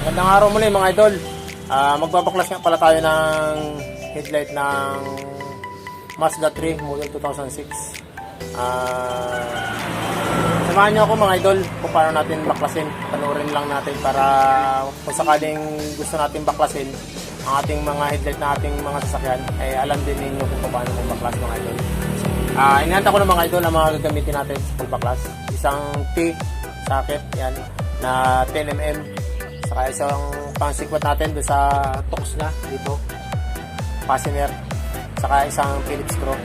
Magandang araw muli mga idol. Magbabaklas nga pala tayo ng headlight ng Mazda 3 model 2006. Samahan nyo ako mga idol kung paano natin baklasin. Panoorin lang natin para kung sakaling gusto natin baklasin ang ating mga headlight na ating mga sasakyan, ay alam din ninyo kung paano magbaklas mga idol. Inihanda ko ng mga idol ang mga gagamitin natin sa pagbaklas. Isang T socket yan na 10mm, saka isang pang-sikwat natin doon sa tox na dito, fastener, saka isang Phillips screw.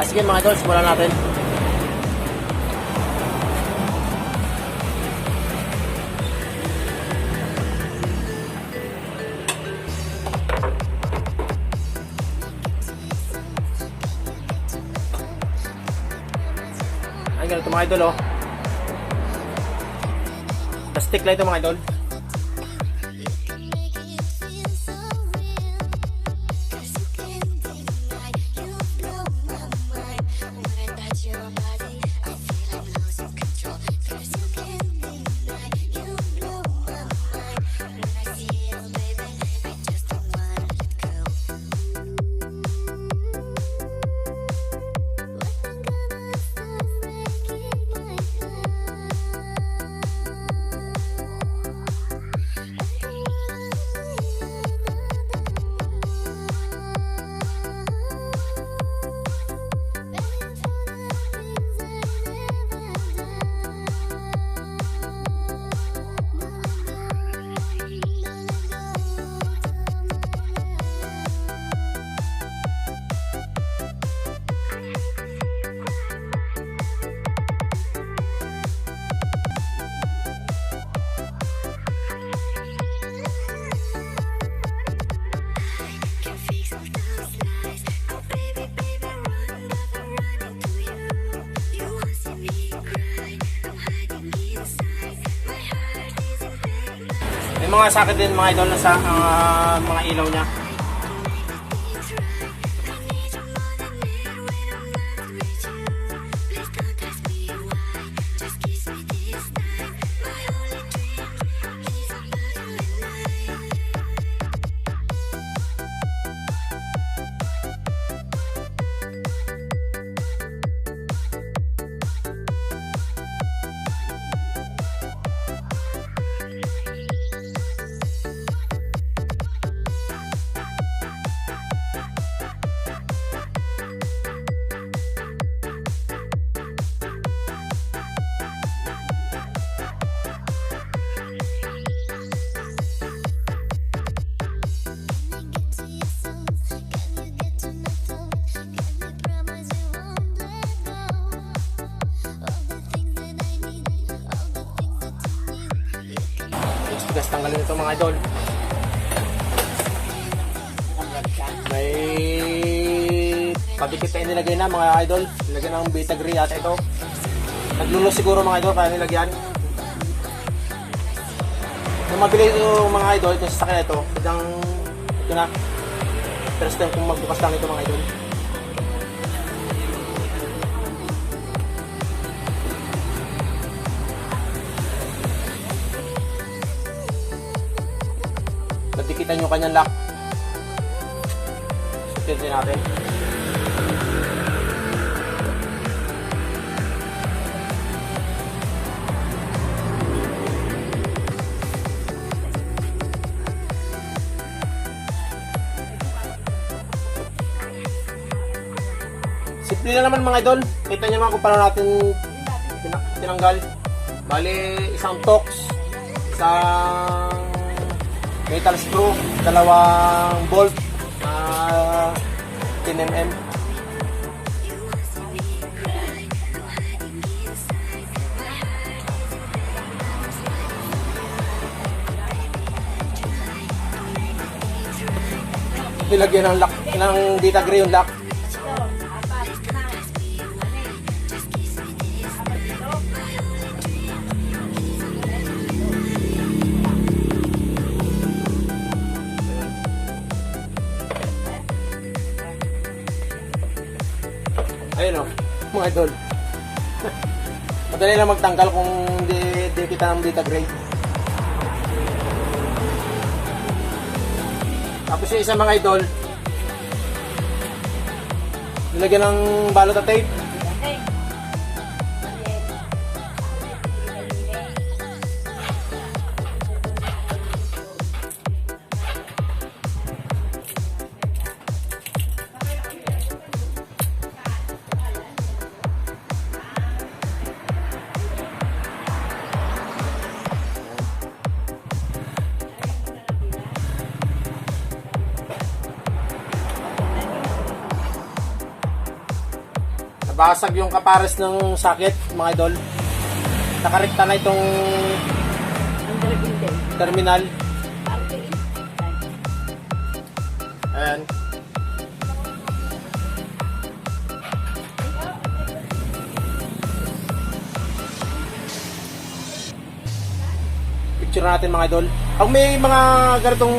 Sige mga idol, simulan natin. Ay, ganito mga idol, oh. Plastic lang ito mga idol. May mga sakit din mga idol sa mga ilaw niya. Gas tanggalin ito mga idol. May padikit na nilagay na mga idol. Nilagyan ng beta gray yata ito. Naglulo siguro mga idol kaya nilagyan. Kung mabili ito mga idol, ito sa sakya ito. Ito na. First time kung magbukas lang ito mga idol. Nadikitan yung kanyang lock. Sutin natin. Simple na naman mga idol. Kita nyo naman kung paano natin tinanggal. Bali, isang tox, isang metal screw, dalawang bolt na 10mm. Nilagyan ng lock, ng dita gray yung lock. Ayun o, mga idol. Madali lang magtanggal kung di kita ng data grade. Tapos yung isa mga idol, nilagyan ng balot at tape. Nabasag yung kapares ng sakit, mga idol. Nakarekta na itong terminal. Ayan. Picture natin mga idol. Pag may mga ganitong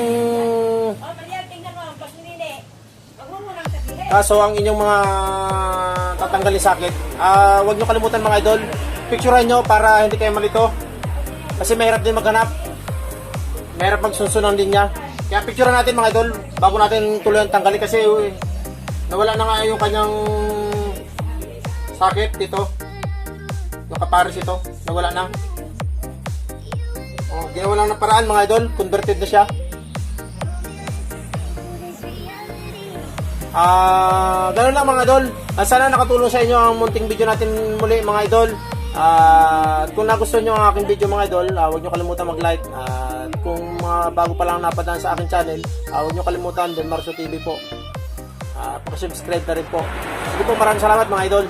kaso ang inyong mga tatanggalin sakit, huwag nyo kalimutan mga idol, picturean nyo para hindi kayo malito. Kasi mahirap din maghanap. Mahirap magsunsun ng linya. Kaya picturean natin mga idol bago natin tuluyan tanggalin kasi nawala na nga yung kanyang sakit dito. Yung kapares ito, nawala na. Ginawa lang ng paraan mga idol, converted na siya. Ganun lang mga idol. Sana nakatulong sa inyo ang munting video natin muli mga idol. Kung nagustuhan nyo ang aking video mga idol, huwag nyo kalimutan mag-like. Kung mga bago pa lang napadaan sa aking channel, huwag nyo kalimutan Don Marcio TV po. Pakisubscribe na rin po. Sige po, maraming salamat mga idol.